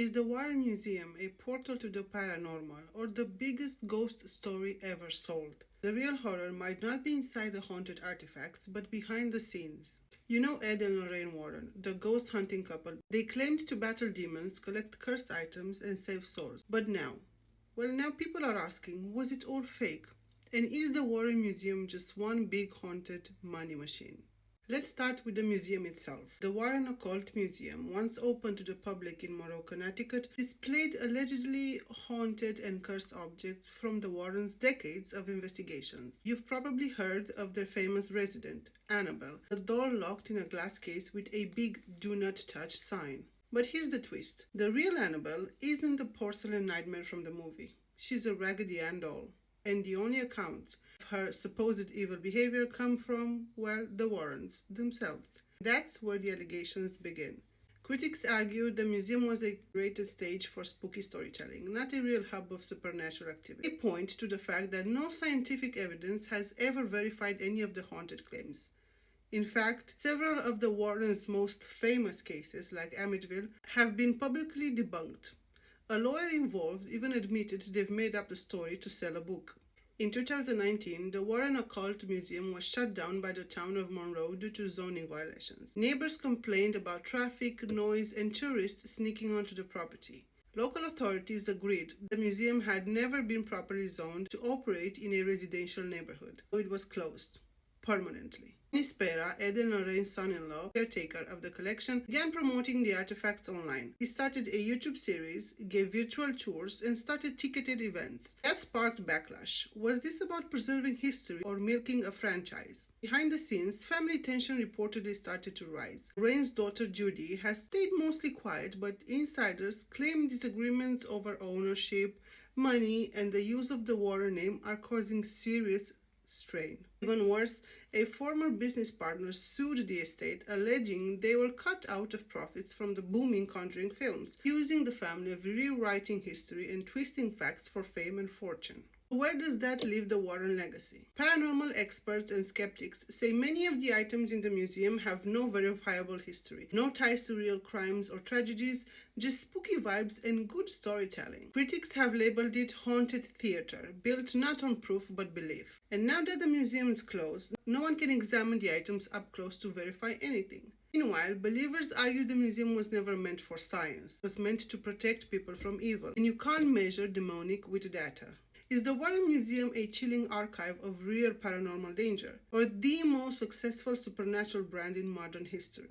Is the Warren Museum a portal to the paranormal or the biggest ghost story ever sold? The real horror might not be inside the haunted artifacts, but behind the scenes. You know Ed and Lorraine Warren, the ghost hunting couple. They claimed to battle demons, collect cursed items, and save souls. But now, now people are asking, was it all fake? And is the Warren Museum just one big haunted money machine? Let's start with the museum itself. The Warren Occult Museum, once open to the public in Monroe, Connecticut, displayed allegedly haunted and cursed objects from the Warrens' decades of investigations. You've probably heard of their famous resident, Annabelle, a doll locked in a glass case with a big "Do Not Touch" sign. But here's the twist. The real Annabelle isn't the porcelain nightmare from the movie. She's a Raggedy Ann doll. And the only accounts of her supposed evil behavior come from, the Warrens themselves. That's where the allegations begin. Critics argue the museum was a created stage for spooky storytelling, not a real hub of supernatural activity. They point to the fact that no scientific evidence has ever verified any of the haunted claims. In fact, several of the Warrens' most famous cases, like Amityville, have been publicly debunked. A lawyer involved even admitted they've made up the story to sell a book. In 2019, the Warren Occult Museum was shut down by the town of Monroe due to zoning violations. Neighbors complained about traffic, noise, and tourists sneaking onto the property. Local authorities agreed the museum had never been properly zoned to operate in a residential neighborhood, so it was closed permanently. Nispera, Ed and Lorraine's son-in-law, caretaker of the collection, began promoting the artifacts online. He started a YouTube series, gave virtual tours, and started ticketed events. That sparked backlash. Was this about preserving history or milking a franchise? Behind the scenes, family tension reportedly started to rise. Lorraine's daughter Judy has stayed mostly quiet, but insiders claim disagreements over ownership, money, and the use of the Warren name are causing serious strain. Even worse, a former business partner sued the estate, alleging they were cut out of profits from the booming Conjuring films, accusing the family of rewriting history and twisting facts for fame and fortune. Where does that leave the Warren legacy? Paranormal experts and skeptics say many of the items in the museum have no verifiable history, no ties to real crimes or tragedies, just spooky vibes and good storytelling. Critics have labeled it haunted theater, built not on proof but belief. And now that the museum is closed, no one can examine the items up close to verify anything. Meanwhile, believers argue the museum was never meant for science. It was meant to protect people from evil, and you can't measure demonic with data. Is the Warren Museum a chilling archive of real paranormal danger, or the most successful supernatural brand in modern history?